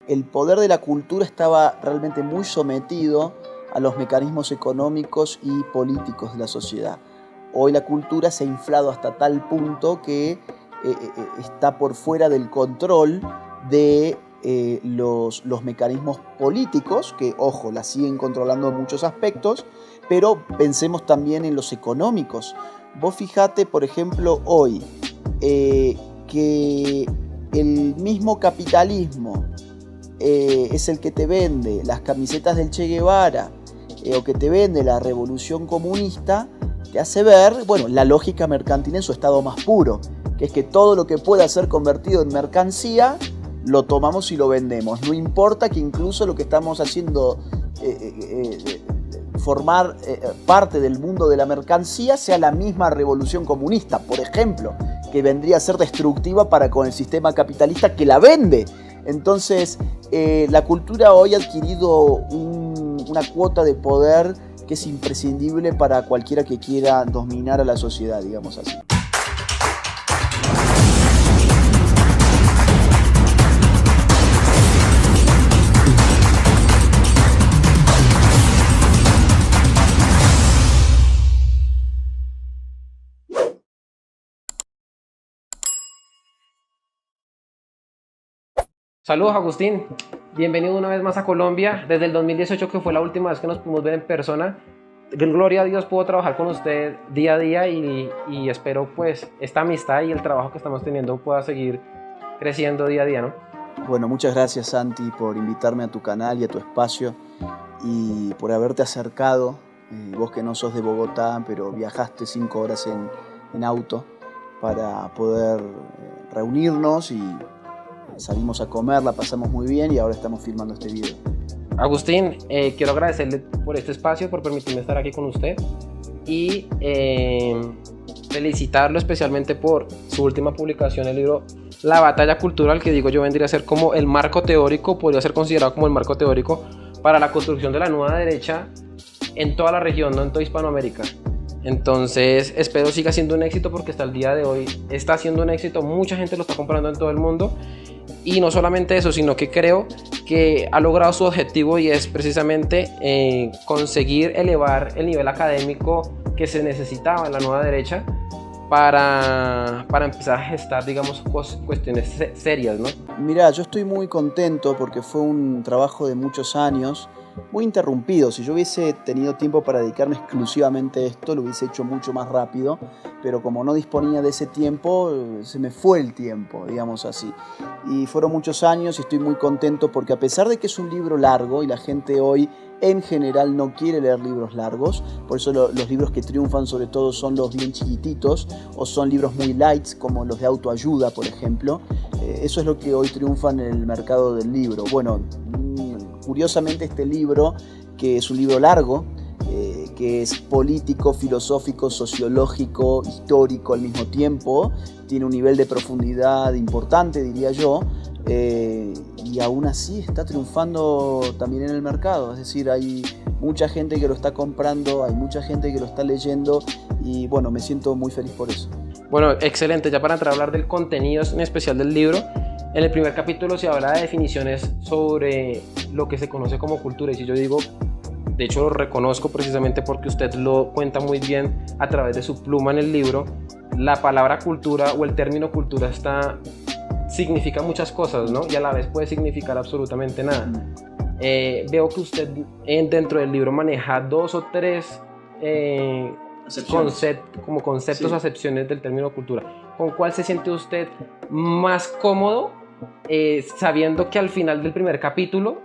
el poder de la cultura estaba realmente muy sometido a los mecanismos económicos y políticos de la sociedad. Hoy la cultura se ha inflado hasta tal punto que está por fuera del control de los mecanismos políticos, que, ojo, la siguen controlando en muchos aspectos, pero pensemos también en los económicos. Vos fijate, por ejemplo, hoy, que el mismo capitalismo es el que te vende las camisetas del Che Guevara o que te vende la revolución comunista, te hace ver, bueno, la lógica mercantil en su estado más puro, que es que todo lo que pueda ser convertido en mercancía lo tomamos y lo vendemos. No importa que incluso lo que estamos haciendo formar parte del mundo de la mercancía sea la misma revolución comunista, por ejemplo, que vendría a ser destructiva para con el sistema capitalista que la vende. Entonces, la cultura hoy ha adquirido una cuota de poder que es imprescindible para cualquiera que quiera dominar a la sociedad, digamos así. Saludos, Agustín, bienvenido una vez más a Colombia. Desde el 2018, que fue la última vez que nos pudimos ver en persona, gloria a Dios, puedo trabajar con usted día a día y espero pues esta amistad y el trabajo que estamos teniendo pueda seguir creciendo día a día, ¿no? Bueno, muchas gracias, Santi, por invitarme a tu canal y a tu espacio y por haberte acercado, vos que no sos de Bogotá, pero viajaste 5 horas en auto para poder reunirnos y salimos a comer, la pasamos muy bien y ahora estamos filmando este video. Agustín, quiero agradecerle por este espacio, por permitirme estar aquí con usted y felicitarlo especialmente por su última publicación, el libro La Batalla Cultural, que digo yo vendría a ser como el marco teórico, podría ser considerado como el marco teórico para la construcción de la nueva derecha en toda la región, no en toda Hispanoamérica. Entonces espero siga siendo un éxito, porque hasta el día de hoy está siendo un éxito, mucha gente lo está comprando en todo el mundo. Y no solamente eso, sino que creo que ha logrado su objetivo, y es precisamente conseguir elevar el nivel académico que se necesitaba en la nueva derecha para empezar a gestar, digamos, cuestiones serias, ¿no? Mirá, yo estoy muy contento porque fue un trabajo de muchos años, muy interrumpido. Si yo hubiese tenido tiempo para dedicarme exclusivamente a esto, lo hubiese hecho mucho más rápido, pero como no disponía de ese tiempo, se me fue el tiempo, digamos así. Y fueron muchos años y estoy muy contento porque, a pesar de que es un libro largo y la gente hoy en general no quiere leer libros largos, por eso los libros que triunfan sobre todo son los bien chiquititos o son libros muy light, como los de autoayuda, por ejemplo. Eso es lo que hoy triunfa en el mercado del libro. Bueno, curiosamente este libro, que es un libro largo, que es político, filosófico, sociológico, histórico al mismo tiempo, tiene un nivel de profundidad importante, diría yo, y aún así está triunfando también en el mercado. Es decir, hay mucha gente que lo está comprando, hay mucha gente que lo está leyendo y bueno, me siento muy feliz por eso. Bueno, excelente. Ya para entrar a hablar del contenido en especial del libro, en el primer capítulo se habla de definiciones sobre lo que se conoce como cultura, y si yo digo, de hecho lo reconozco precisamente porque usted lo cuenta muy bien a través de su pluma en el libro, la palabra cultura o el término cultura significa muchas cosas, ¿no? Y a la vez puede significar absolutamente nada. Veo que usted dentro del libro maneja 2 o 3 conceptos, sí, acepciones del término cultura. ¿Con cuál se siente usted más cómodo, sabiendo que al final del primer capítulo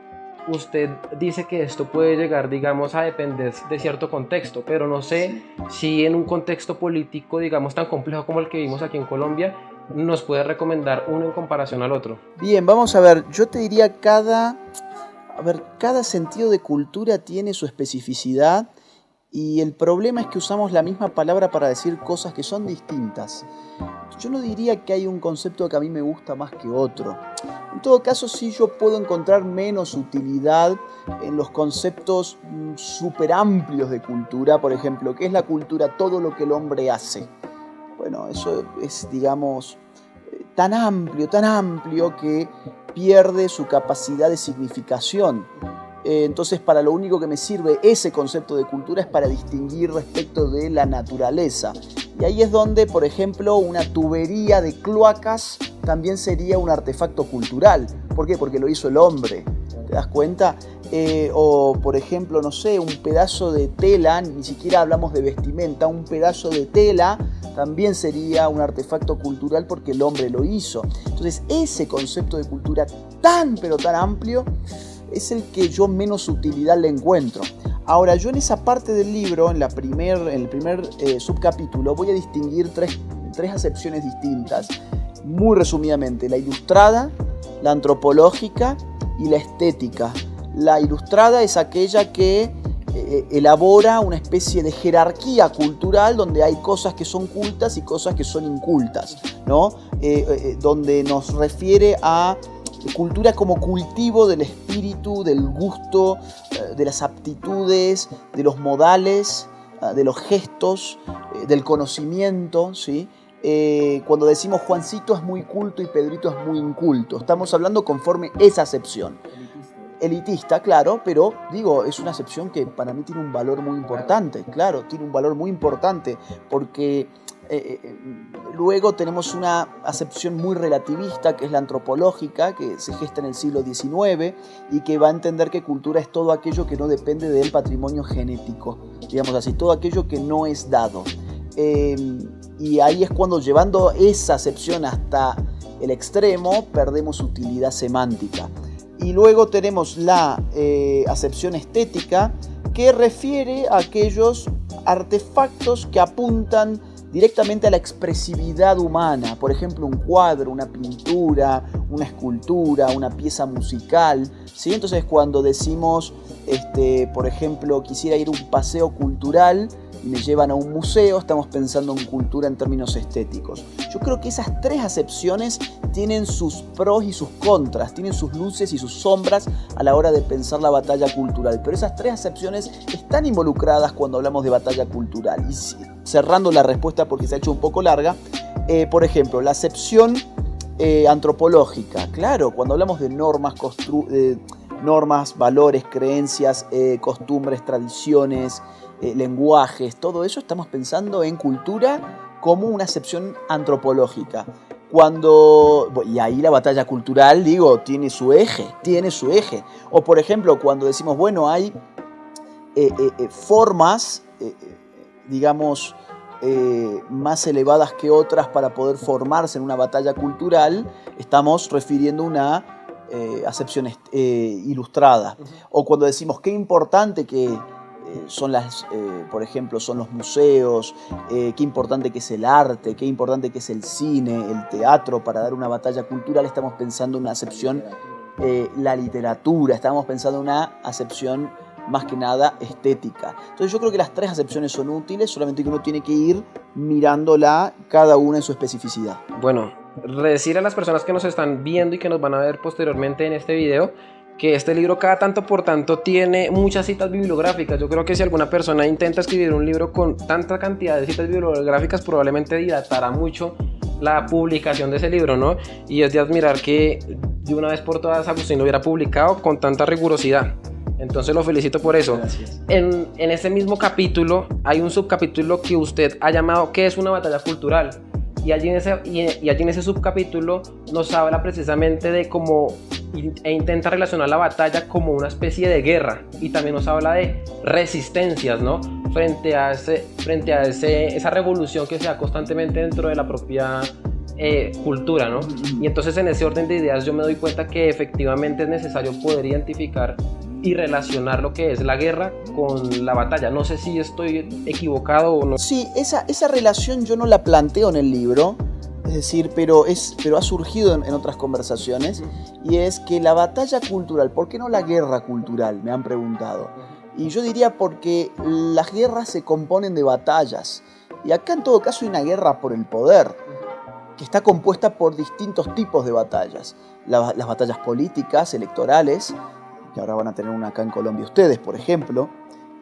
usted dice que esto puede llegar, digamos, a depender de cierto contexto, pero no sé si en un contexto político, digamos, tan complejo como el que vimos aquí en Colombia, nos puede recomendar uno en comparación al otro? Bien, vamos a ver, yo te diría cada sentido de cultura tiene su especificidad, y el problema es que usamos la misma palabra para decir cosas que son distintas. Yo no diría que hay un concepto que a mí me gusta más que otro. En todo caso, sí, yo puedo encontrar menos utilidad en los conceptos súper amplios de cultura. Por ejemplo, ¿qué es la cultura? Todo lo que el hombre hace. Bueno, eso es, digamos, tan amplio que pierde su capacidad de significación. Entonces, para lo único que me sirve ese concepto de cultura es para distinguir respecto de la naturaleza. Y ahí es donde, por ejemplo, una tubería de cloacas también sería un artefacto cultural. ¿Por qué? Porque lo hizo el hombre. ¿Te das cuenta? O, por ejemplo, no sé, un pedazo de tela, ni siquiera hablamos de vestimenta, un pedazo de tela también sería un artefacto cultural porque el hombre lo hizo. Entonces, ese concepto de cultura tan, pero tan amplio, es el que yo menos utilidad le encuentro. Ahora, yo en esa parte del libro, en el primer subcapítulo, voy a distinguir tres acepciones distintas. Muy resumidamente, la ilustrada, la antropológica y la estética. La ilustrada es aquella que elabora una especie de jerarquía cultural donde hay cosas que son cultas y cosas que son incultas, ¿no? Donde nos refiere a cultura como cultivo del espíritu, del gusto, de las aptitudes, de los modales, de los gestos, del conocimiento, ¿sí? Cuando decimos Juancito es muy culto y Pedrito es muy inculto, estamos hablando conforme esa acepción. Elitista, claro, pero digo, es una acepción que para mí tiene un valor muy importante, claro, tiene un valor muy importante porque luego tenemos una acepción muy relativista que es la antropológica, que se gesta en el siglo XIX y que va a entender que cultura es todo aquello que no depende del patrimonio genético, digamos así, todo aquello que no es dado. Y ahí es cuando, llevando esa acepción hasta el extremo, perdemos utilidad semántica. Y luego tenemos la acepción estética, que refiere a aquellos artefactos que apuntan directamente a la expresividad humana. Por ejemplo, un cuadro, una pintura, una escultura, una pieza musical, ¿sí? Entonces, cuando decimos, por ejemplo, quisiera ir a un paseo cultural y me llevan a un museo, estamos pensando en cultura en términos estéticos. Yo creo que esas tres acepciones tienen sus pros y sus contras, tienen sus luces y sus sombras a la hora de pensar la batalla cultural. Pero esas tres acepciones están involucradas cuando hablamos de batalla cultural. Y cerrando la respuesta porque se ha hecho un poco larga, por ejemplo, la acepción antropológica. Claro, cuando hablamos de normas, valores, creencias, costumbres, tradiciones, lenguajes, todo eso, estamos pensando en cultura como una acepción antropológica. Y ahí la batalla cultural, digo, tiene su eje. O por ejemplo, cuando decimos, bueno, hay formas, digamos, más elevadas que otras para poder formarse en una batalla cultural, estamos refiriendo una acepción ilustrada. O cuando decimos qué importante que son por ejemplo, son los museos, qué importante que es el arte, qué importante que es el cine, el teatro para dar una batalla cultural, estamos pensando en una acepción, la literatura, estamos pensando en una acepción más que nada estética. Entonces yo creo que las tres acepciones son útiles, solamente que uno tiene que ir mirándola cada una en su especificidad. Bueno, decir a las personas que nos están viendo y que nos van a ver posteriormente en este video que este libro cada tanto por tanto tiene muchas citas bibliográficas. Yo creo que si alguna persona intenta escribir un libro con tanta cantidad de citas bibliográficas, probablemente dilatará mucho la publicación de ese libro, ¿no? Y es de admirar que de una vez por todas Agustín lo hubiera publicado con tanta rigurosidad. Entonces lo felicito por eso. Gracias. En ese mismo capítulo hay un subcapítulo que usted ha llamado ¿qué es una batalla cultural? Y allí en ese subcapítulo nos habla precisamente de cómo intenta relacionar la batalla como una especie de guerra, y también nos habla de resistencias, ¿no? Frente a esa revolución que se da constantemente dentro de la propia cultura, ¿no? Y entonces en ese orden de ideas yo me doy cuenta que efectivamente es necesario poder identificar y relacionar lo que es la guerra con la batalla. No sé si estoy equivocado o no. Sí, esa relación yo no la planteo en el libro, es decir, pero ha surgido en otras conversaciones, y es que la batalla cultural, ¿por qué no la guerra cultural? Me han preguntado. Y yo diría porque las guerras se componen de batallas, y acá en todo caso hay una guerra por el poder, que está compuesta por distintos tipos de batallas. Las batallas políticas, electorales, que ahora van a tener una acá en Colombia ustedes, por ejemplo,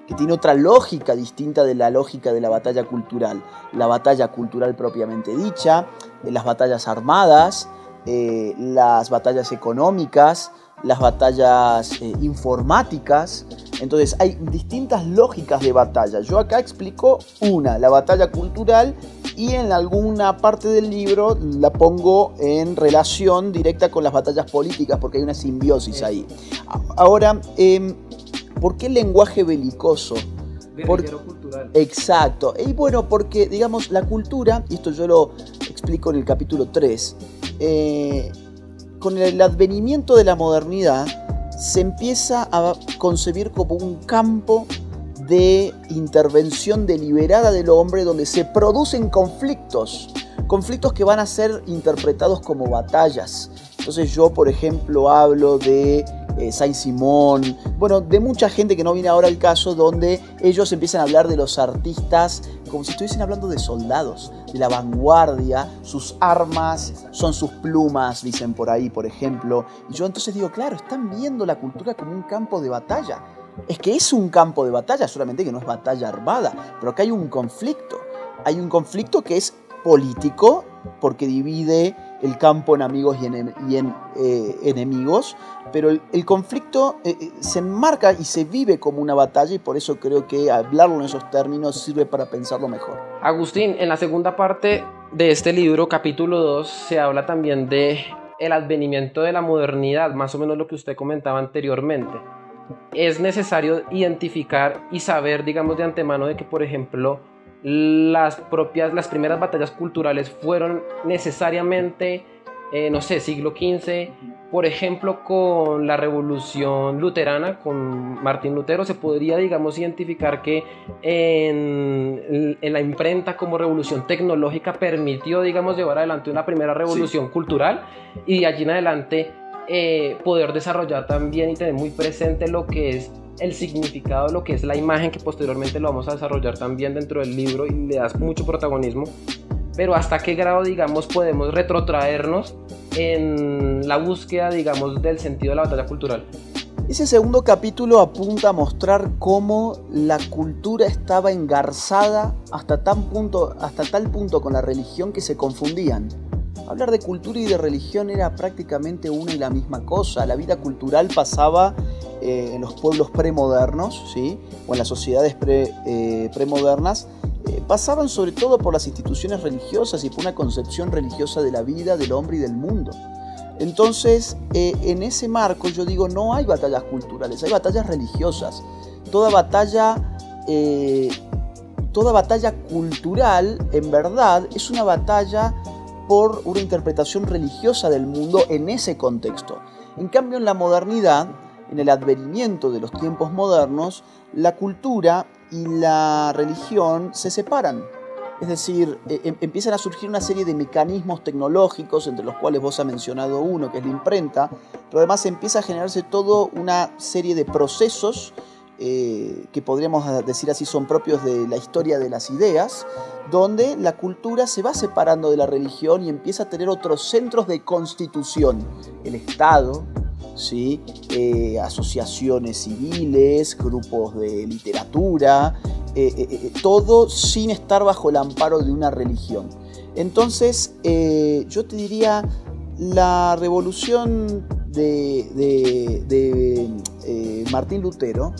que tiene otra lógica distinta de la lógica de la batalla cultural. La batalla cultural propiamente dicha, las batallas armadas, las batallas económicas, las batallas informáticas. Entonces hay distintas lógicas de batalla. Yo acá explico una, la batalla cultural, y en alguna parte del libro la pongo en relación directa con las batallas políticas, porque hay una simbiosis ahí. Ahora, ¿por qué el lenguaje belicoso? Guerrillero cultural. Exacto. Y bueno, porque, digamos, la cultura, y esto yo lo explico en el capítulo 3, con el advenimiento de la modernidad, se empieza a concebir como un campo de intervención deliberada del hombre donde se producen conflictos que van a ser interpretados como batallas. Entonces yo, por ejemplo, hablo de Saint-Simon, bueno, de mucha gente que no viene ahora al caso, donde ellos empiezan a hablar de los artistas como si estuviesen hablando de soldados, de la vanguardia, sus armas son sus plumas, dicen por ahí, por ejemplo. Y yo entonces digo, claro, están viendo la cultura como un campo de batalla. Es que es un campo de batalla, solamente que no es batalla armada, pero acá hay un conflicto. Hay un conflicto que es político, porque divide el campo en amigos y en enemigos, pero el conflicto se enmarca y se vive como una batalla, y por eso creo que hablarlo en esos términos sirve para pensarlo mejor. Agustín, en la segunda parte de este libro, capítulo 2, se habla también de el advenimiento de la modernidad, más o menos lo que usted comentaba anteriormente. Es necesario identificar y saber, digamos, de antemano de que, por ejemplo, las primeras batallas culturales fueron necesariamente, no sé, siglo XV, por ejemplo, con la revolución luterana, con Martín Lutero, se podría, digamos, identificar que en la imprenta como revolución tecnológica permitió, digamos, llevar adelante una primera revolución cultural, y de allí en adelante poder desarrollar también y tener muy presente lo que es el significado, lo que es la imagen, que posteriormente lo vamos a desarrollar también dentro del libro y le das mucho protagonismo. Pero hasta qué grado, digamos, podemos retrotraernos en la búsqueda, digamos, del sentido de la batalla cultural. Ese segundo capítulo apunta a mostrar cómo la cultura estaba engarzada hasta tal punto con la religión que se confundían. Hablar de cultura y de religión era prácticamente una y la misma cosa. La vida cultural pasaba en los pueblos premodernos, ¿sí? O en las sociedades premodernas, pasaban sobre todo por las instituciones religiosas y por una concepción religiosa de la vida, del hombre y del mundo. Entonces, en ese marco yo digo, no hay batallas culturales, hay batallas religiosas. Toda batalla cultural, en verdad, es una batalla por una interpretación religiosa del mundo en ese contexto. En cambio, en la modernidad, en el advenimiento de los tiempos modernos, la cultura y la religión se separan. Es decir, empiezan a surgir una serie de mecanismos tecnológicos, entre los cuales vos has mencionado uno, que es la imprenta, pero además empieza a generarse toda una serie de procesos que podríamos decir así son propios de la historia de las ideas, donde la cultura se va separando de la religión y empieza a tener otros centros de constitución. El Estado, ¿sí? Asociaciones civiles, grupos de literatura, todo sin estar bajo el amparo de una religión. Entonces, yo te diría, la revolución de Martín Lutero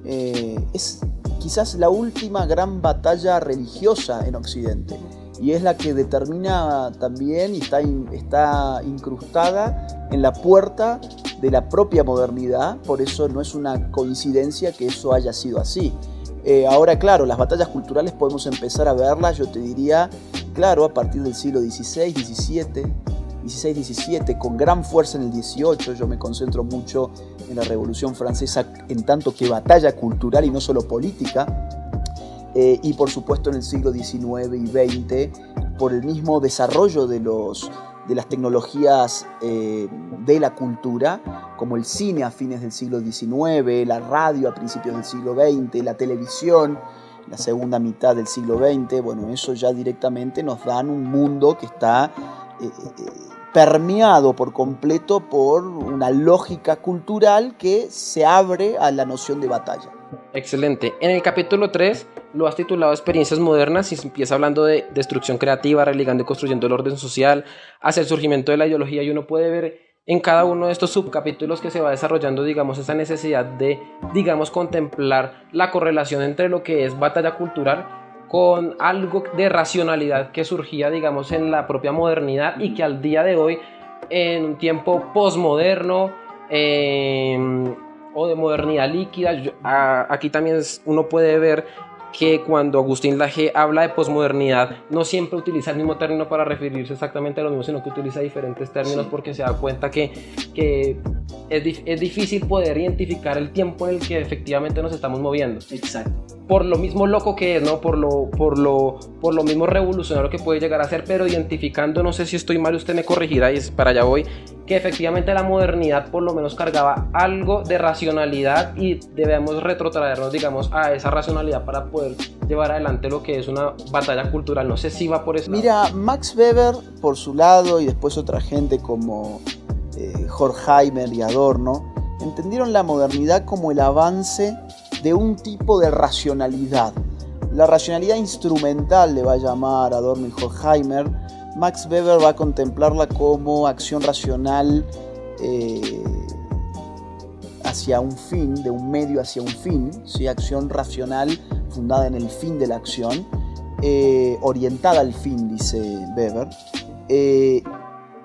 es quizás la última gran batalla religiosa en Occidente, y es la que determina también y está incrustada en la puerta de la propia modernidad. Por eso no es una coincidencia que eso haya sido así. Ahora, claro, las batallas culturales podemos empezar a verlas, yo te diría, claro, a partir del siglo XVI, XVII, con gran fuerza en el XVIII. Yo me concentro mucho en la Revolución Francesa en tanto que batalla cultural y no solo política, y por supuesto en el siglo XIX y XX, por el mismo desarrollo de las tecnologías de la cultura, como el cine a fines del siglo XIX, la radio a principios del siglo XX, la televisión en la segunda mitad del siglo XX. Bueno, eso ya directamente nos dan un mundo que está permeado por completo por una lógica cultural que se abre a la noción de batalla. Excelente. En el capítulo 3 lo has titulado Experiencias Modernas y empieza hablando de destrucción creativa, relegando y construyendo el orden social, hacia el surgimiento de la ideología, y uno puede ver en cada uno de estos subcapítulos que se va desarrollando, digamos, esa necesidad de, digamos, contemplar la correlación entre lo que es batalla cultural con algo de racionalidad que surgía, digamos, en la propia modernidad y que al día de hoy, en un tiempo posmoderno o de modernidad líquida, aquí también uno puede ver que cuando Agustín Laje habla de posmodernidad no siempre utiliza el mismo término para referirse exactamente a lo mismo, sino que utiliza diferentes términos, porque se da cuenta que es difícil poder identificar el tiempo en el que efectivamente nos estamos moviendo. Exacto. Por lo mismo loco que es, ¿no? Por lo mismo revolucionario que puede llegar a ser, pero identificando, no sé si estoy mal, usted me corregirá y para allá voy, que efectivamente la modernidad por lo menos cargaba algo de racionalidad y debemos retrotraernos, digamos, a esa racionalidad para poder llevar adelante lo que es una batalla cultural. No sé si va por eso. Mira, Max Weber por su lado y después otra gente como Horkheimer y Adorno entendieron la modernidad como el avance de un tipo de racionalidad. La racionalidad instrumental le va a llamar Adorno y Horkheimer. Max Weber va a contemplarla como acción racional hacia un fin, de un medio hacia un fin, ¿sí? Acción racional fundada en el fin de la acción, orientada al fin, dice Weber.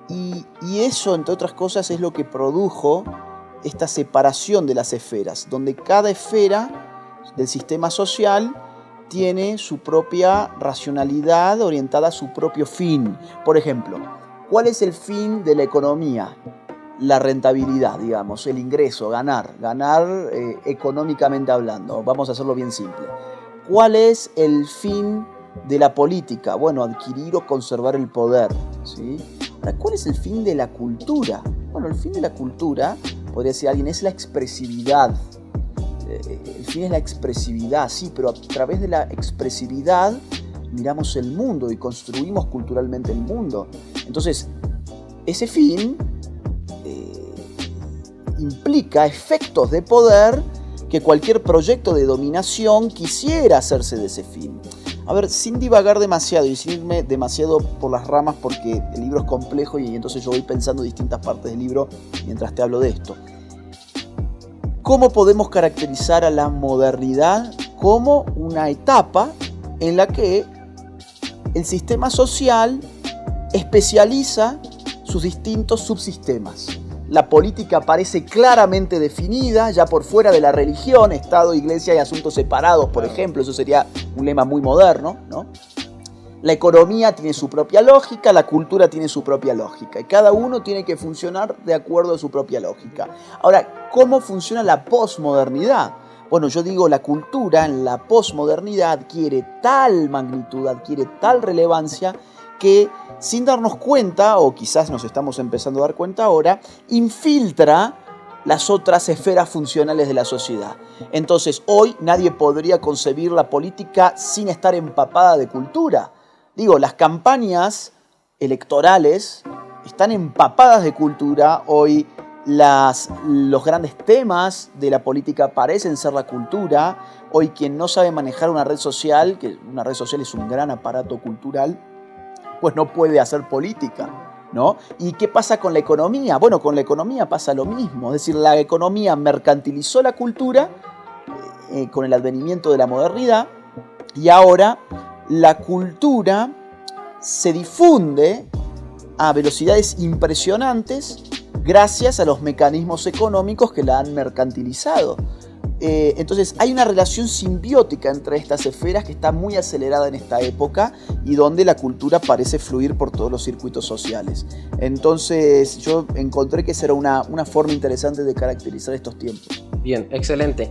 Y eso, entre otras cosas, es lo que produjo esta separación de las esferas, donde cada esfera del sistema social tiene su propia racionalidad orientada a su propio fin. Por ejemplo, ¿cuál es el fin de la economía? La rentabilidad, digamos, el ingreso, ganar económicamente hablando. Vamos a hacerlo bien simple. ¿Cuál es el fin de la política? Bueno, adquirir o conservar el poder, ¿sí? Ahora, ¿cuál es el fin de la cultura? Bueno, el fin de la cultura, podría decir alguien, es la expresividad. El fin es la expresividad, sí, pero a través de la expresividad miramos el mundo y construimos culturalmente el mundo. Entonces, ese fin implica efectos de poder que cualquier proyecto de dominación quisiera hacerse de ese fin. A ver, sin divagar demasiado y sin irme demasiado por las ramas, porque el libro es complejo y entonces yo voy pensando distintas partes del libro mientras te hablo de esto. ¿Cómo podemos caracterizar a la modernidad como una etapa en la que el sistema social especializa sus distintos subsistemas? La política aparece claramente definida, ya por fuera de la religión, Estado, Iglesia y asuntos separados, por ejemplo. Eso sería un lema muy moderno, ¿no? La economía tiene su propia lógica, la cultura tiene su propia lógica, y cada uno tiene que funcionar de acuerdo a su propia lógica. Ahora, ¿cómo funciona la posmodernidad? Bueno, yo digo, la cultura en la posmodernidad adquiere tal magnitud, adquiere tal relevancia, que sin darnos cuenta, o quizás nos estamos empezando a dar cuenta ahora, infiltra las otras esferas funcionales de la sociedad. Entonces, hoy nadie podría concebir la política sin estar empapada de cultura. Digo, las campañas electorales están empapadas de cultura. Hoy los grandes temas de la política parecen ser la cultura. Hoy quien no sabe manejar una red social, que una red social es un gran aparato cultural, pues no puede hacer política, ¿no? ¿Y qué pasa con la economía? Bueno, con la economía pasa lo mismo. Es decir, la economía mercantilizó la cultura con el advenimiento de la modernidad, y ahora la cultura se difunde a velocidades impresionantes gracias a los mecanismos económicos que la han mercantilizado. Entonces hay una relación simbiótica entre estas esferas que está muy acelerada en esta época y donde la cultura parece fluir por todos los circuitos sociales. Entonces yo encontré que esa era una forma interesante de caracterizar estos tiempos. Bien, excelente.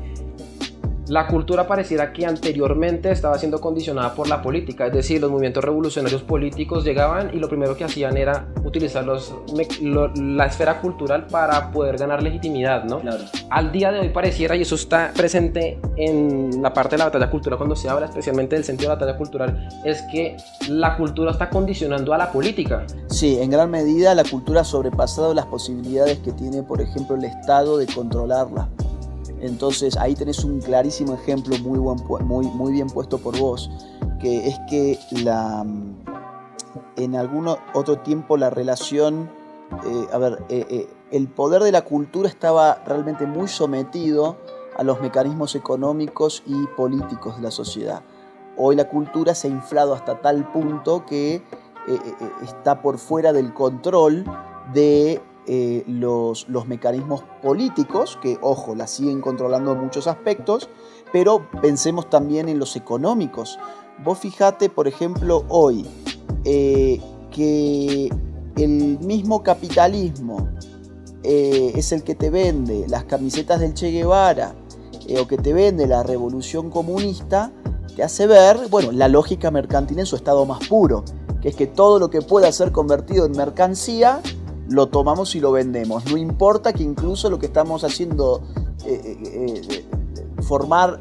La cultura pareciera que anteriormente estaba siendo condicionada por la política, es decir, los movimientos revolucionarios políticos llegaban y lo primero que hacían era utilizar la esfera cultural para poder ganar legitimidad, ¿no? Claro. Al día de hoy pareciera, y eso está presente en la parte de la batalla cultural cuando se habla especialmente del sentido de la batalla cultural, es que la cultura está condicionando a la política. Sí, en gran medida la cultura ha sobrepasado las posibilidades que tiene, por ejemplo, el Estado de controlarla. Entonces ahí tenés un clarísimo ejemplo muy bien puesto por vos, que es que en algún otro tiempo la relación, el poder de la cultura estaba realmente muy sometido a los mecanismos económicos y políticos de la sociedad. Hoy la cultura se ha inflado hasta tal punto que está por fuera del control de los mecanismos políticos, que, ojo, la siguen controlando en muchos aspectos, pero pensemos también en los económicos. Vos fijate, por ejemplo, hoy, que el mismo capitalismo es el que te vende las camisetas del Che Guevara o que te vende la revolución comunista, te hace ver, bueno, la lógica mercantil en su estado más puro, que es que todo lo que pueda ser convertido en mercancía lo tomamos y lo vendemos. No importa que incluso lo que estamos haciendo formar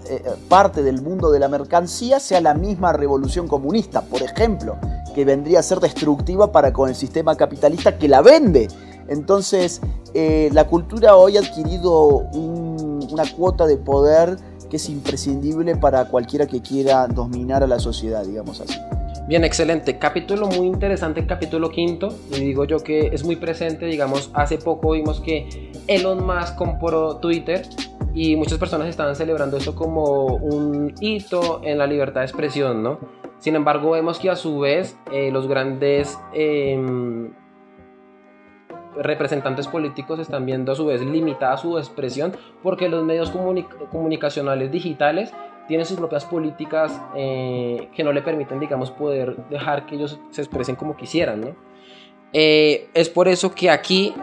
parte del mundo de la mercancía sea la misma revolución comunista, por ejemplo, que vendría a ser destructiva para con el sistema capitalista que la vende. Entonces, la cultura hoy ha adquirido una cuota de poder que es imprescindible para cualquiera que quiera dominar a la sociedad, digamos así. Bien, excelente. Capítulo muy interesante, capítulo 5. Y digo yo que es muy presente, digamos, hace poco vimos que Elon Musk compró Twitter y muchas personas estaban celebrando esto como un hito en la libertad de expresión, ¿no? Sin embargo, vemos que a su vez los grandes representantes políticos están viendo a su vez limitada su expresión porque los medios comunicacionales digitales tienen sus propias políticas que no le permiten, digamos, poder dejar que ellos se expresen como quisieran, ¿no? Es por eso que aquí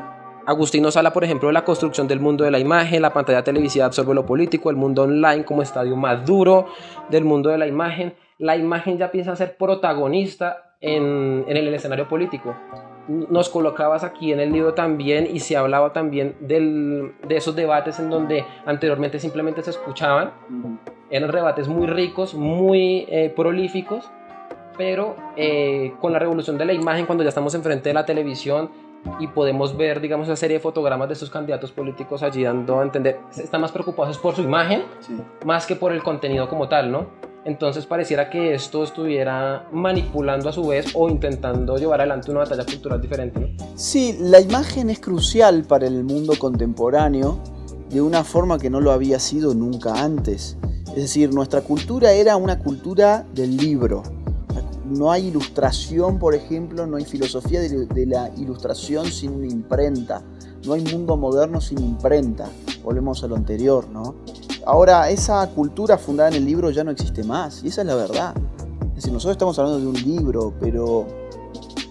Agustín nos habla, por ejemplo, de la construcción del mundo de la imagen. La pantalla televisiva absorbe lo político, el mundo online como estadio más duro del mundo de la imagen. La imagen ya empieza a ser protagonista en el escenario político. Nos colocabas aquí en el libro también y se hablaba también de esos debates en donde anteriormente simplemente se escuchaban. Eran debates muy ricos, muy prolíficos, pero con la revolución de la imagen, cuando ya estamos enfrente de la televisión y podemos ver, digamos, una serie de fotogramas de estos candidatos políticos allí dando a entender, están más preocupados por su imagen, sí, más que por el contenido como tal, ¿no? Entonces pareciera que esto estuviera manipulando a su vez o intentando llevar adelante una batalla cultural diferente, ¿no? Sí, la imagen es crucial para el mundo contemporáneo de una forma que no lo había sido nunca antes. Es decir, nuestra cultura era una cultura del libro. No hay ilustración, por ejemplo, no hay filosofía de la ilustración sin una imprenta. No hay mundo moderno sin imprenta. Volvemos a lo anterior, ¿no? Ahora, esa cultura fundada en el libro ya no existe más, y esa es la verdad. Es decir, nosotros estamos hablando de un libro, pero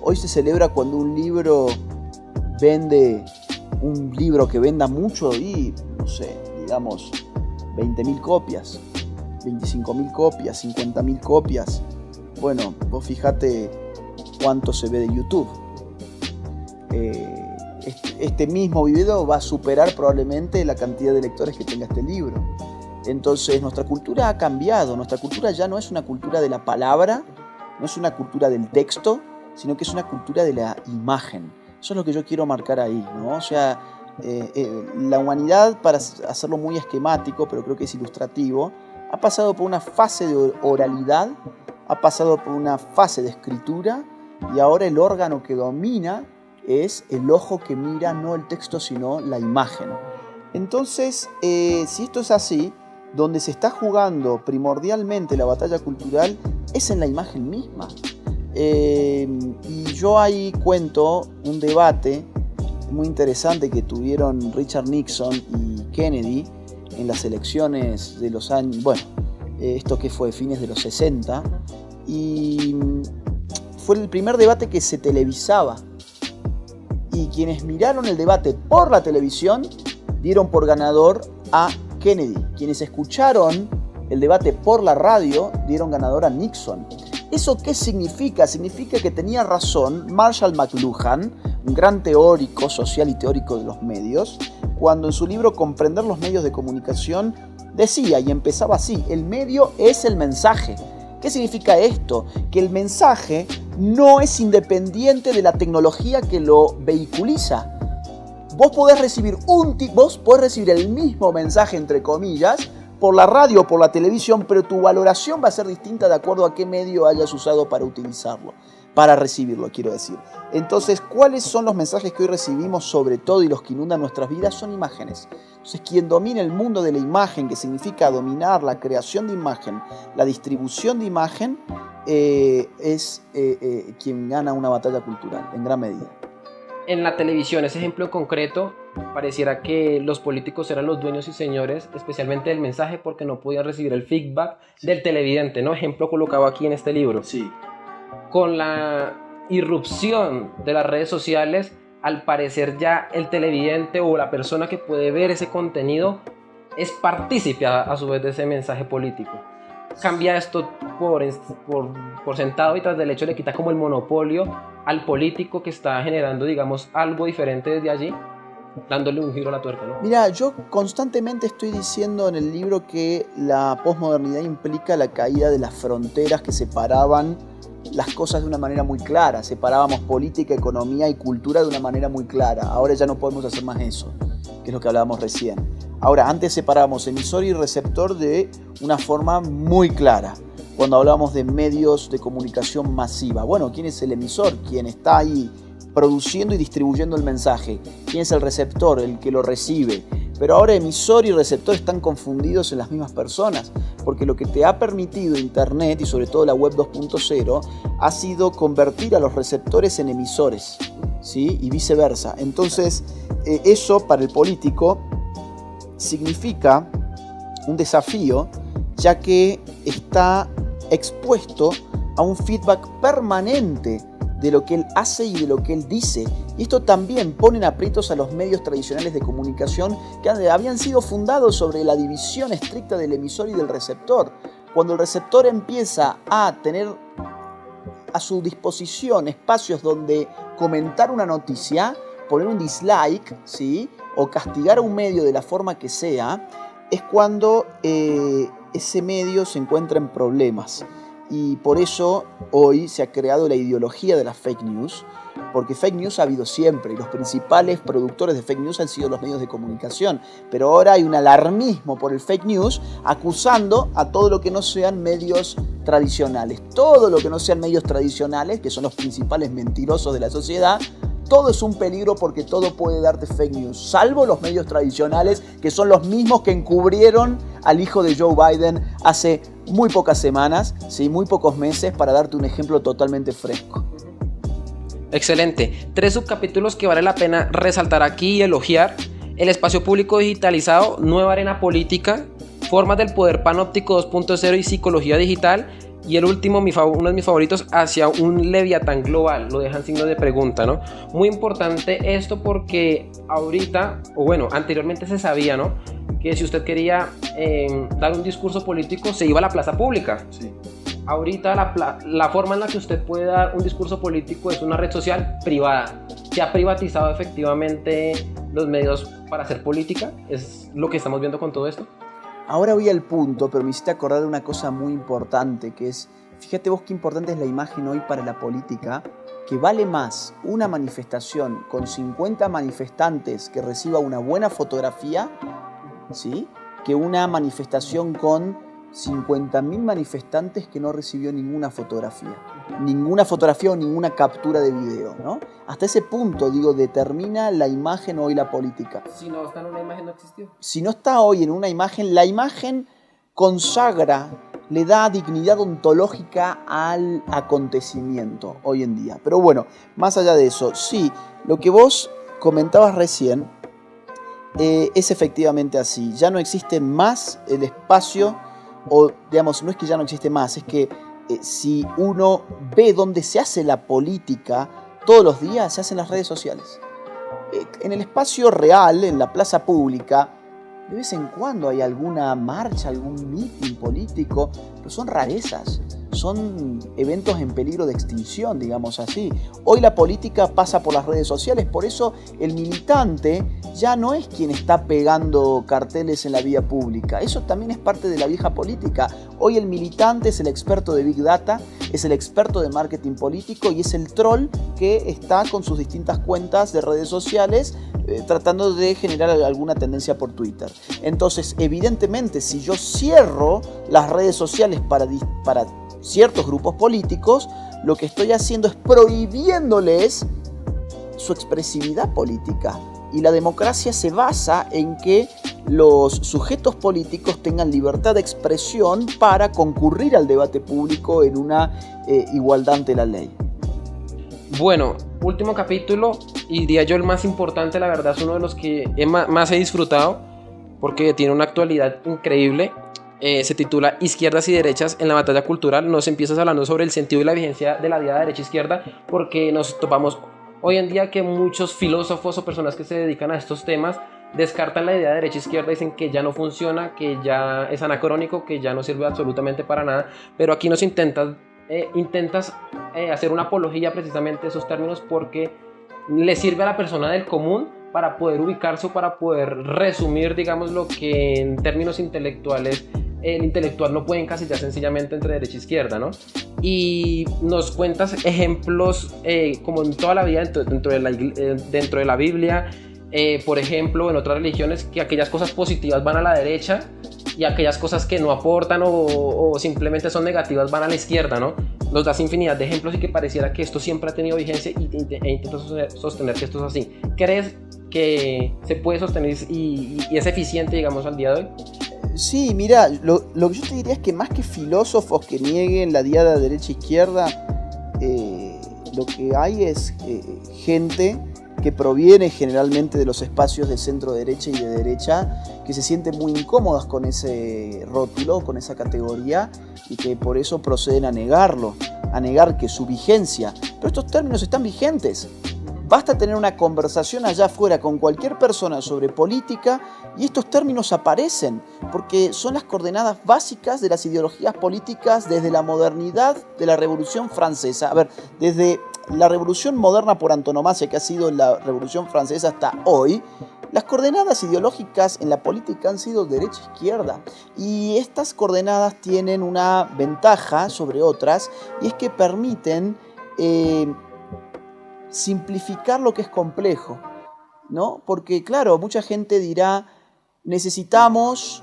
hoy se celebra cuando un libro vende, un libro que venda mucho y, no sé, digamos, 20.000 copias, 25.000 copias, 50.000 copias. Bueno, vos fijate cuánto se ve de YouTube. Este mismo video va a superar probablemente la cantidad de lectores que tenga este libro. Entonces nuestra cultura ha cambiado. Nuestra cultura ya no es una cultura de la palabra, no es una cultura del texto, sino que es una cultura de la imagen. Eso es lo que yo quiero marcar ahí, ¿no? O sea, la humanidad, para hacerlo muy esquemático, pero creo que es ilustrativo, ha pasado por una fase de oralidad, ha pasado por una fase de escritura, y ahora el órgano que domina es el ojo que mira no el texto sino la imagen. Entonces, si esto es así, donde se está jugando primordialmente la batalla cultural es en la imagen misma. Y yo ahí cuento un debate muy interesante que tuvieron Richard Nixon y Kennedy en las elecciones de los años, bueno, esto que fue fines de los 60, y fue el primer debate que se televisaba. Y quienes miraron el debate por la televisión dieron por ganador a Kennedy. Quienes escucharon el debate por la radio dieron ganador a Nixon. ¿Eso qué significa? Significa que tenía razón Marshall McLuhan, un gran teórico social y teórico de los medios, cuando en su libro Comprender los medios de comunicación decía, y empezaba así, el medio es el mensaje. ¿Qué significa esto? Que el mensaje no es independiente de la tecnología que lo vehiculiza. vos podés recibir el mismo mensaje, entre comillas, por la radio o por la televisión, pero tu valoración va a ser distinta de acuerdo a qué medio hayas usado para utilizarlo, para recibirlo, quiero decir. Entonces, ¿cuáles son los mensajes que hoy recibimos sobre todo y los que inundan nuestras vidas? Son imágenes. Entonces, quien domina el mundo de la imagen, que significa dominar la creación de imagen, la distribución de imagen, es quien gana una batalla cultural, en gran medida. En la televisión, ese ejemplo concreto, pareciera que los políticos eran los dueños y señores, especialmente del mensaje, porque no podían recibir el feedback del televidente, ¿no? Ejemplo colocado aquí en este libro. Sí. Con la irrupción de las redes sociales, al parecer ya el televidente o la persona que puede ver ese contenido es partícipe a su vez de ese mensaje político. Cambia esto por sentado y tras del hecho le quita como el monopolio al político que está generando, digamos, algo diferente desde allí, dándole un giro a la tuerca, ¿no? Mira, yo constantemente estoy diciendo en el libro que la posmodernidad implica la caída de las fronteras que separaban las cosas de una manera muy clara. Separábamos política, economía y cultura de una manera muy clara. Ahora ya no podemos hacer más eso, que es lo que hablábamos recién. Ahora, antes separábamos emisor y receptor de una forma muy clara. Cuando hablábamos de medios de comunicación masiva, bueno, ¿quién es el emisor? ¿Quién está ahí produciendo y distribuyendo el mensaje? ¿Quién es el receptor? El que lo recibe. Pero ahora emisor y receptor están confundidos en las mismas personas, porque lo que te ha permitido Internet y sobre todo la web 2.0 ha sido convertir a los receptores en emisores, ¿sí? Y viceversa. Entonces, eso para el político significa un desafío, ya que está expuesto a un feedback permanente de lo que él hace y de lo que él dice. Y esto también pone en aprietos a los medios tradicionales de comunicación que habían sido fundados sobre la división estricta del emisor y del receptor. Cuando el receptor empieza a tener a su disposición espacios donde comentar una noticia, poner un dislike, ¿sí? O castigar a un medio de la forma que sea, es cuando ese medio se encuentra en problemas. Y por eso hoy se ha creado la ideología de las fake news, porque fake news ha habido siempre y los principales productores de fake news han sido los medios de comunicación. Pero ahora hay un alarmismo por el fake news acusando a todo lo que no sean medios tradicionales. Todo lo que no sean medios tradicionales, que son los principales mentirosos de la sociedad, todo es un peligro porque todo puede darte fake news, salvo los medios tradicionales, que son los mismos que encubrieron al hijo de Joe Biden hace muy pocas semanas, ¿sí? Muy pocos meses, para darte un ejemplo totalmente fresco. Excelente. 3 subcapítulos que vale la pena resaltar aquí y elogiar: el espacio público digitalizado, nueva arena política, formas del poder panóptico 2.0 y psicología digital. Y el último, uno de mis favoritos, hacia un leviatán global. Lo dejan signos de pregunta, ¿no? Muy importante esto porque ahorita, o bueno, anteriormente se sabía, ¿no? Que si usted quería dar un discurso político, se iba a la plaza pública. Sí. Ahorita la forma en la que usted puede dar un discurso político es una red social privada. Se ha privatizado efectivamente los medios para hacer política. Es lo que estamos viendo con todo esto. Ahora voy al punto, pero me hiciste acordar de una cosa muy importante, que es, fíjate vos qué importante es la imagen hoy para la política, que vale más una manifestación con 50 manifestantes que reciba una buena fotografía, ¿sí?, que una manifestación con 50.000 manifestantes que no recibió ninguna fotografía o ninguna captura de video, ¿no? Hasta ese punto, digo, determina la imagen hoy la política. Si no está en una imagen, no existió. Si no está hoy en una imagen, la imagen consagra, le da dignidad ontológica al acontecimiento hoy en día. Pero bueno, más allá de eso, sí, lo que vos comentabas recién es efectivamente así. Ya no existe más el espacio, o digamos, no es que ya no existe más, es que si uno ve dónde se hace la política todos los días, se hace en las redes sociales. En el espacio real, en la plaza pública, de vez en cuando hay alguna marcha, algún meeting político, pero son rarezas. son eventos en peligro de extinción, digamos así. Hoy la política pasa por las redes sociales, por eso el militante ya no es quien está pegando carteles en la vía pública. Eso también es parte de la vieja política. Hoy el militante es el experto de Big Data, es el experto de marketing político y es el troll que está con sus distintas cuentas de redes sociales tratando de generar alguna tendencia por Twitter. Entonces, evidentemente, si yo cierro las redes sociales para ciertos grupos políticos, lo que estoy haciendo es prohibiéndoles su expresividad política. Y la democracia se basa en que los sujetos políticos tengan libertad de expresión para concurrir al debate público en una igualdad ante la ley. Bueno, último capítulo, y diría yo el más importante, la verdad es uno de los que más he disfrutado porque tiene una actualidad increíble. Se titula Izquierdas y Derechas en la batalla cultural. Nos empiezas hablando sobre el sentido y la vigencia de la idea de derecha-izquierda, porque nos topamos hoy en día que muchos filósofos o personas que se dedican a estos temas descartan la idea de derecha-izquierda, dicen que ya no funciona, que ya es anacrónico, que ya no sirve absolutamente para nada, pero aquí nos intentas hacer una apología precisamente de esos términos porque le sirve a la persona del común para poder ubicarse o para poder resumir, digamos, lo que en términos intelectuales el intelectual no puede encasillar sencillamente entre derecha e izquierda, ¿no? Y nos cuentas ejemplos como en toda la vida dentro de la Biblia, por ejemplo, en otras religiones, que aquellas cosas positivas van a la derecha y aquellas cosas que no aportan o simplemente son negativas van a la izquierda, ¿no? Nos das infinidad de ejemplos y que pareciera que esto siempre ha tenido vigencia e intentas sostener que esto es así. ¿Crees que se puede sostener y es eficiente, digamos, al día de hoy? Sí, mira, lo que yo te diría es que más que filósofos que nieguen la diada derecha-izquierda, lo que hay es gente que proviene generalmente de los espacios de centro-derecha y de derecha, que se sienten muy incómodas con ese rótulo, con esa categoría, y que por eso proceden a negarlo, a negar que su vigencia. Pero estos términos están vigentes. Basta tener una conversación allá afuera con cualquier persona sobre política y estos términos aparecen, porque son las coordenadas básicas de las ideologías políticas desde la modernidad de la Revolución Francesa. A ver, desde la revolución moderna por antonomasia, que ha sido la Revolución Francesa hasta hoy, las coordenadas ideológicas en la política han sido derecha-izquierda. Y estas coordenadas tienen una ventaja sobre otras, y es que permiten simplificar lo que es complejo, ¿no? Porque, claro, mucha gente dirá, necesitamos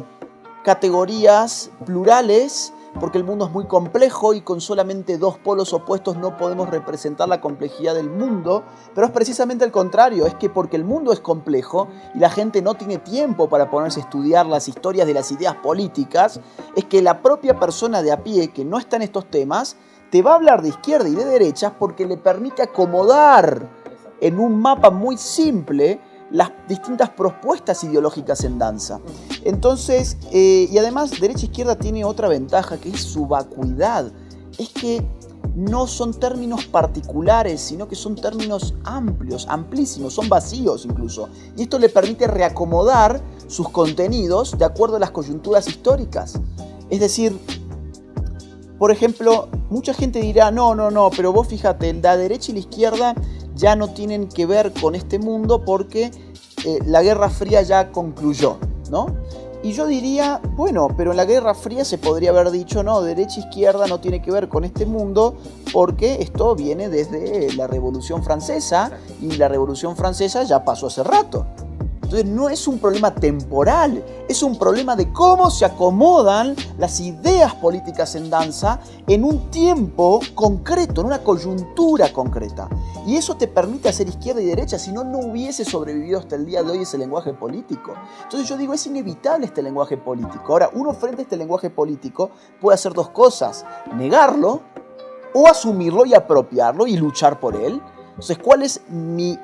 categorías plurales porque el mundo es muy complejo y con solamente dos polos opuestos no podemos representar la complejidad del mundo, pero es precisamente el contrario, es que porque el mundo es complejo y la gente no tiene tiempo para ponerse a estudiar las historias de las ideas políticas, es que la propia persona de a pie que no está en estos temas te va a hablar de izquierda y de derecha porque le permite acomodar en un mapa muy simple las distintas propuestas ideológicas en danza. Entonces, y además derecha-izquierda tiene otra ventaja que es su vacuidad. Es que no son términos particulares, sino que son términos amplios, amplísimos, son vacíos incluso. Y esto le permite reacomodar sus contenidos de acuerdo a las coyunturas históricas. Es decir, por ejemplo, mucha gente dirá, no, pero vos fíjate, la derecha y la izquierda ya no tienen que ver con este mundo porque la Guerra Fría ya concluyó, ¿no? Y yo diría, bueno, pero en la Guerra Fría se podría haber dicho, no, derecha e izquierda no tiene que ver con este mundo porque esto viene desde la Revolución Francesa y la Revolución Francesa ya pasó hace rato. Entonces no es un problema temporal, es un problema de cómo se acomodan las ideas políticas en danza en un tiempo concreto, en una coyuntura concreta. Y eso te permite hacer izquierda y derecha, si no, no hubiese sobrevivido hasta el día de hoy ese lenguaje político. Entonces yo digo, es inevitable este lenguaje político. Ahora, uno frente a este lenguaje político puede hacer dos cosas, negarlo o asumirlo y apropiarlo y luchar por él. Entonces, ¿cuál es mi...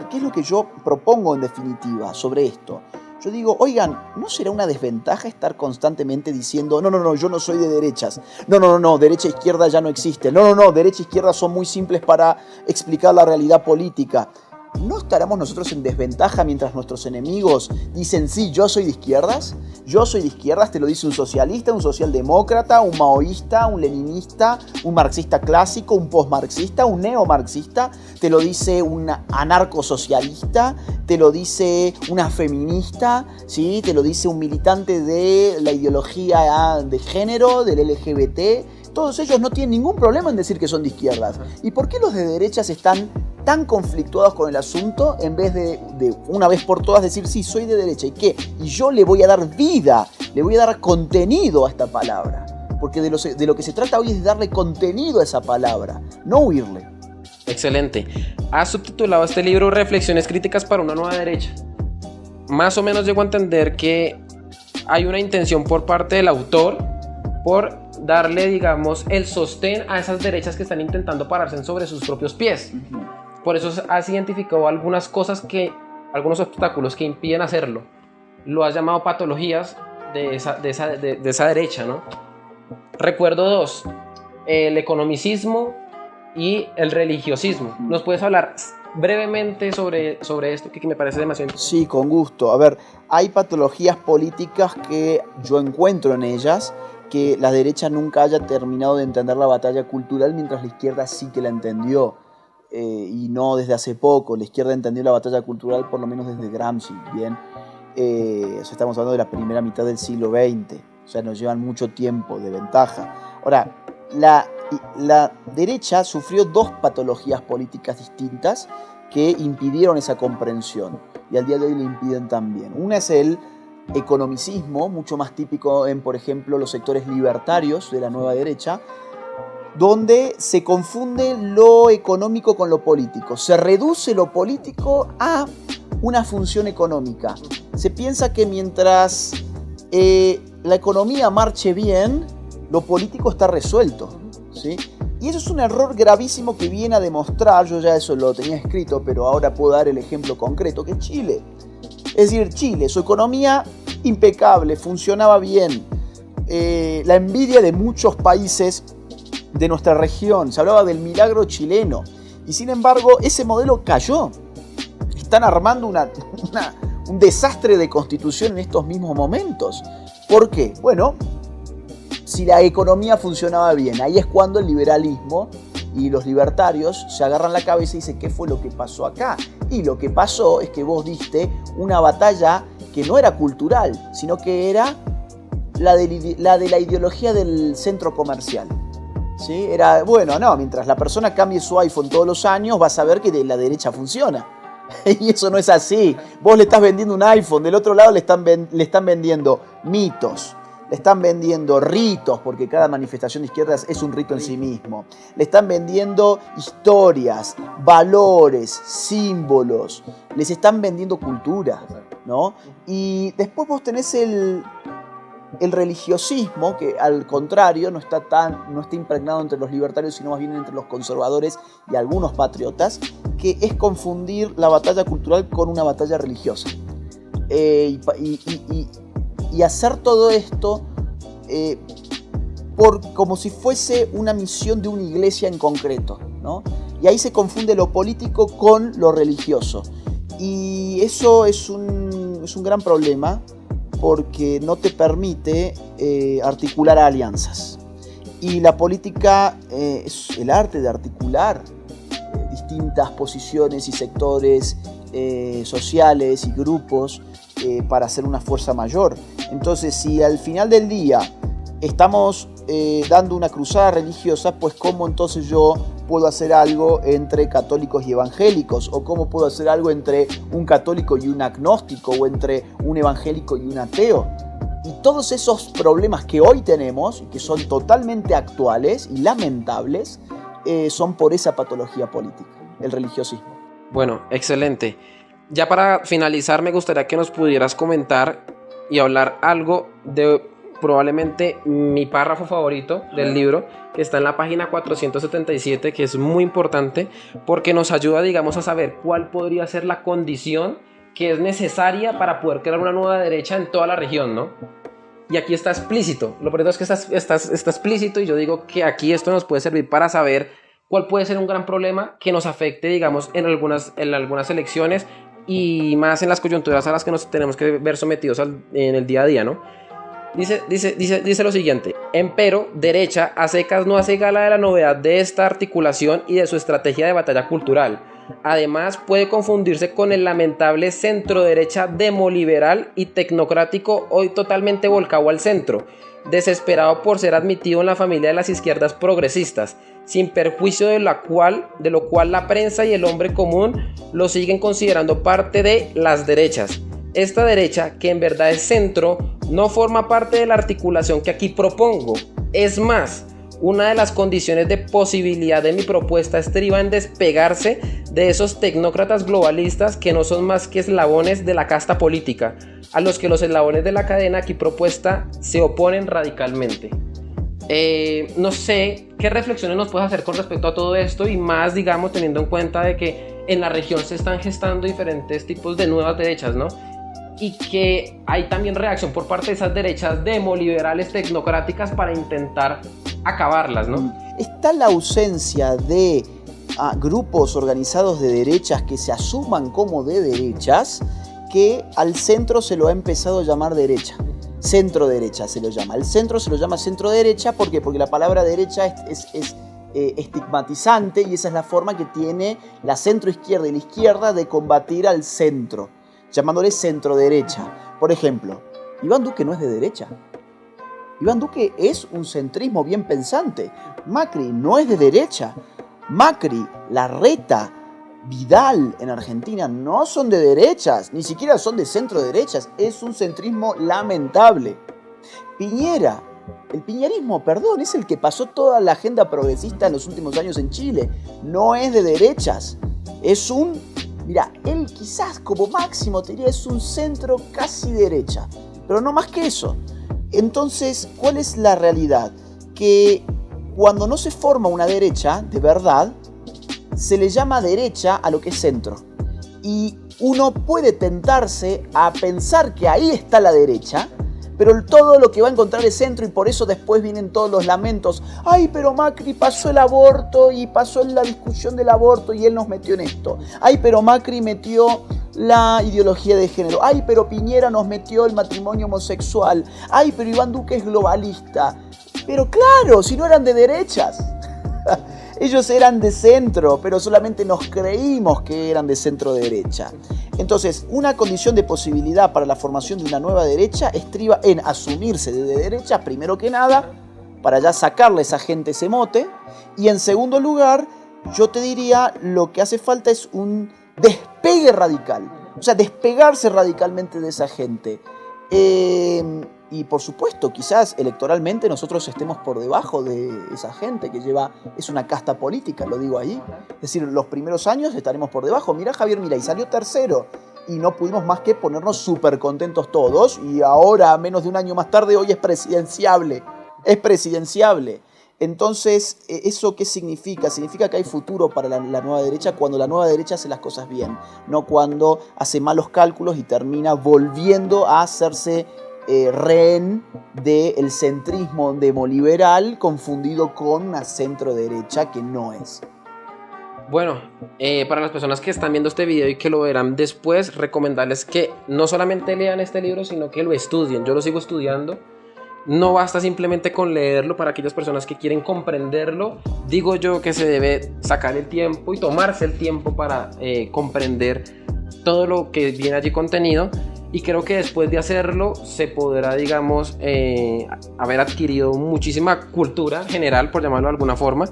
¿qué es lo que yo propongo en definitiva sobre esto? Yo digo, oigan, ¿no será una desventaja estar constantemente diciendo, no, yo no soy de derechas, no, derecha e izquierda ya no existe, no, derecha e izquierda son muy simples para explicar la realidad política? ¿no estaremos nosotros en desventaja mientras nuestros enemigos dicen, sí, yo soy de izquierdas? Yo soy de izquierdas, te lo dice un socialista, un socialdemócrata, un maoísta, un leninista, un marxista clásico, un postmarxista, un neomarxista, te lo dice un anarcosocialista, te lo dice una feminista, ¿sí? Te lo dice un militante de la ideología de género, del LGBT. Todos ellos no tienen ningún problema en decir que son de izquierdas. ¿Y por qué los de derechas están tan conflictuados con el asunto en vez de una vez por todas decir, sí, soy de derecha, ¿y qué? Y yo le voy a dar vida, le voy a dar contenido a esta palabra. Porque de lo que se trata hoy es de darle contenido a esa palabra, no huirle. Excelente. Has subtitulado este libro Reflexiones críticas para una nueva derecha. Más o menos llego a entender que hay una intención por parte del autor por darle, digamos, el sostén a esas derechas que están intentando pararse sobre sus propios pies. Por eso has identificado algunas cosas algunos obstáculos que impiden hacerlo. Lo has llamado patologías de esa derecha, ¿no? Recuerdo dos, el economicismo y el religiosismo. ¿Nos puedes hablar brevemente sobre esto que me parece demasiado importante? Sí, con gusto. A ver, hay patologías políticas que yo encuentro en ellas, que la derecha nunca haya terminado de entender la batalla cultural, mientras la izquierda sí que la entendió. Y no desde hace poco. La izquierda entendió la batalla cultural por lo menos desde Gramsci, ¿bien? O sea, estamos hablando de la primera mitad del siglo XX. O sea, nos llevan mucho tiempo de ventaja. Ahora, la derecha sufrió dos patologías políticas distintas que impidieron esa comprensión. Y al día de hoy le impiden también. Una es el economicismo, mucho más típico en, por ejemplo, los sectores libertarios de la nueva derecha, donde se confunde lo económico con lo político. Se reduce lo político a una función económica. Se piensa que mientras la economía marche bien, lo político está resuelto, ¿sí? Y eso es un error gravísimo que viene a demostrar, yo ya eso lo tenía escrito, pero ahora puedo dar el ejemplo concreto, que es Chile. Es decir, Chile, su economía impecable, funcionaba bien. La envidia de muchos países de nuestra región, se hablaba del milagro chileno, y sin embargo ese modelo cayó. Están armando un desastre de constitución en estos mismos momentos. ¿Por qué? Bueno, si la economía funcionaba bien, ahí es cuando el liberalismo y los libertarios se agarran la cabeza y dicen, ¿qué fue lo que pasó acá? Y lo que pasó es que vos diste una batalla que no era cultural, sino que era la de la ideología del centro comercial. ¿Sí? Era, bueno, no, mientras la persona cambie su iPhone todos los años, vas a ver que de la derecha funciona. Y eso no es así. Vos le estás vendiendo un iPhone, del otro lado le están vendiendo mitos, le están vendiendo ritos, porque cada manifestación de izquierdas es un rito en sí mismo. Le están vendiendo historias, valores, símbolos, les están vendiendo cultura, ¿no? Y después vos tenés el religiosismo, que al contrario no está impregnado entre los libertarios, sino más bien entre los conservadores y algunos patriotas, que es confundir la batalla cultural con una batalla religiosa. Y hacer todo esto como si fuese una misión de una iglesia en concreto, ¿no? Y ahí se confunde lo político con lo religioso. Y eso es un gran problema, porque no te permite articular alianzas. Y la política es el arte de articular distintas posiciones y sectores sociales y grupos para hacer una fuerza mayor. Entonces, si al final del día estamos dando una cruzada religiosa, pues ¿cómo entonces yo puedo hacer algo entre católicos y evangélicos? ¿O cómo puedo hacer algo entre un católico y un agnóstico? ¿O entre un evangélico y un ateo? Y todos esos problemas que hoy tenemos, y que son totalmente actuales y lamentables, son por esa patología política, el religiosismo. Bueno, excelente. Ya para finalizar, me gustaría que nos pudieras comentar y hablar algo de probablemente mi párrafo favorito del libro, que está en la página 477, que es muy importante porque nos ayuda, digamos, a saber cuál podría ser la condición que es necesaria para poder crear una nueva derecha en toda la región, ¿no? Y aquí está explícito. Lo primero es que está explícito, y yo digo que aquí esto nos puede servir para saber ¿cuál puede ser un gran problema que nos afecte, digamos, en algunas elecciones y más en las coyunturas a las que nos tenemos que ver sometidos en el día a día, ¿no? Dice lo siguiente: empero, derecha a secas no hace gala de la novedad de esta articulación y de su estrategia de batalla cultural. Además, puede confundirse con el lamentable centro-derecha demoliberal y tecnocrático, hoy totalmente volcado al centro, desesperado por ser admitido en la familia de las izquierdas progresistas, sin perjuicio de lo cual la prensa y el hombre común lo siguen considerando parte de las derechas. Esta derecha, que en verdad es centro, no forma parte de la articulación que aquí propongo. Es más, una de las condiciones de posibilidad de mi propuesta estriba en despegarse de esos tecnócratas globalistas que no son más que eslabones de la casta política, a los que los eslabones de la cadena aquí propuesta se oponen radicalmente. No sé qué reflexiones nos puedes hacer con respecto a todo esto, y más, digamos, teniendo en cuenta de que en la región se están gestando diferentes tipos de nuevas derechas, ¿no? Y que hay también reacción por parte de esas derechas demoliberales tecnocráticas para intentar acabarlas, ¿no? Está la ausencia de grupos organizados de derechas que se asuman como de derechas, que al centro se lo ha empezado a llamar derecha. Centro derecha se lo llama. El centro se lo llama centro derecha. ¿Por qué? Porque la palabra derecha es estigmatizante, y esa es la forma que tiene la centro izquierda y la izquierda de combatir al centro, llamándole centro derecha. Por ejemplo, Iván Duque no es de derecha. Iván Duque es un centrismo bien pensante. Macri no es de derecha. Macri, Larreta, Vidal en Argentina no son de derechas, ni siquiera son de centro derechas. Es un centrismo lamentable. Piñera, el piñerismo, perdón, es el que pasó toda la agenda progresista en los últimos años en Chile. No es de derechas. Es un... Mira, él quizás como máximo te diría es un centro casi derecha, pero no más que eso. Entonces, ¿cuál es la realidad? Que cuando no se forma una derecha de verdad, se le llama derecha a lo que es centro. Y uno puede tentarse a pensar que ahí está la derecha, pero todo lo que va a encontrar es centro, y por eso después vienen todos los lamentos. Ay, pero Macri pasó el aborto y pasó la discusión del aborto y él nos metió en esto. Ay, pero Macri metió la ideología de género. Ay, pero Piñera nos metió el matrimonio homosexual. Ay, pero Iván Duque es globalista. Pero claro, si no eran de derechas. Ellos eran de centro, pero solamente nos creímos que eran de centro derecha. Entonces, una condición de posibilidad para la formación de una nueva derecha estriba en asumirse de derecha, primero que nada, para ya sacarle a esa gente ese mote. Y en segundo lugar, yo te diría, lo que hace falta es un despegue radical. O sea, despegarse radicalmente de esa gente. Y por supuesto, quizás electoralmente nosotros estemos por debajo de esa gente que es una casta política, lo digo ahí. Es decir, los primeros años estaremos por debajo. Mirá Javier Milei, salió tercero y no pudimos más que ponernos súper contentos todos, y ahora, menos de un año más tarde, hoy es presidenciable. Es presidenciable. Entonces, ¿eso qué significa? Significa que hay futuro para la nueva derecha cuando la nueva derecha hace las cosas bien, no cuando hace malos cálculos y termina volviendo a hacerse rehén del centrismo demoliberal confundido con una centro derecha que no es. Bueno, para las personas que están viendo este video y que lo verán después, recomendarles que no solamente lean este libro, sino que lo estudien. Yo lo sigo estudiando. No basta simplemente con leerlo. Para aquellas personas que quieren comprenderlo, digo yo que se debe sacar el tiempo y tomarse el tiempo para comprender todo lo que viene allí contenido. Y creo que después de hacerlo se podrá, digamos, haber adquirido muchísima cultura general, por llamarlo de alguna forma,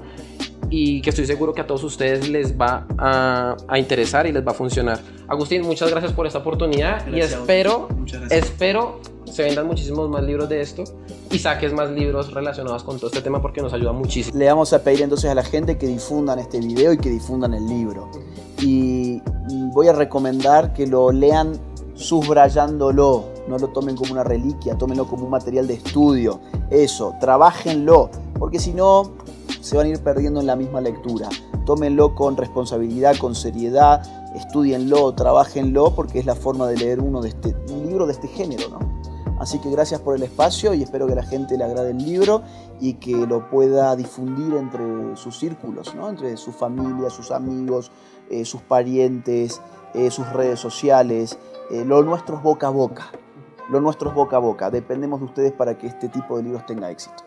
y que estoy seguro que a todos ustedes les va a interesar y les va a funcionar. Agustín, muchas gracias por esta oportunidad. Gracias. Y espero se vendan muchísimos más libros de esto y saques más libros relacionados con todo este tema, porque nos ayuda muchísimo. Le vamos a pedir entonces a la gente que difundan este video y que difundan el libro. Y voy a recomendar que lo lean subrayándolo, no lo tomen como una reliquia, tómenlo como un material de estudio. Eso, trabájenlo, porque si no se van a ir perdiendo en la misma lectura. Tómenlo con responsabilidad, con seriedad, estudienlo, trabájenlo, porque es la forma de leer un libro de este género, ¿no? Así que gracias por el espacio y espero que a la gente le agrade el libro y que lo pueda difundir entre sus círculos, ¿no? Entre su familia, sus amigos, sus parientes, sus redes sociales. Lo nuestro es boca a boca. Lo nuestro es boca a boca. Dependemos de ustedes para que este tipo de libros tenga éxito.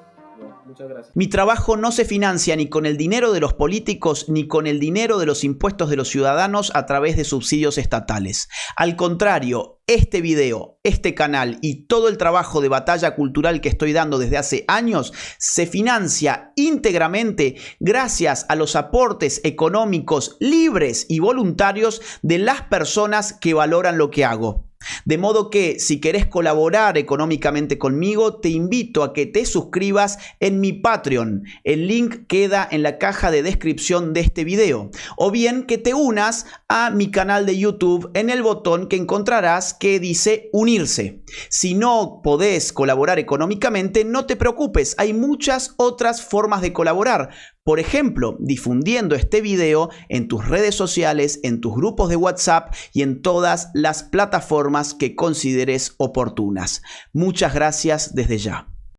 Muchas gracias. Mi trabajo no se financia ni con el dinero de los políticos ni con el dinero de los impuestos de los ciudadanos a través de subsidios estatales. Al contrario, este video, este canal y todo el trabajo de batalla cultural que estoy dando desde hace años se financia íntegramente gracias a los aportes económicos libres y voluntarios de las personas que valoran lo que hago. De modo que si querés colaborar económicamente conmigo, te invito a que te suscribas en mi Patreon. El link queda en la caja de descripción de este video. O bien que te unas a mi canal de YouTube en el botón que encontrarás que dice unirse. Si no podés colaborar económicamente, no te preocupes, hay muchas otras formas de colaborar. Por ejemplo, difundiendo este video en tus redes sociales, en tus grupos de WhatsApp y en todas las plataformas que consideres oportunas. Muchas gracias desde ya.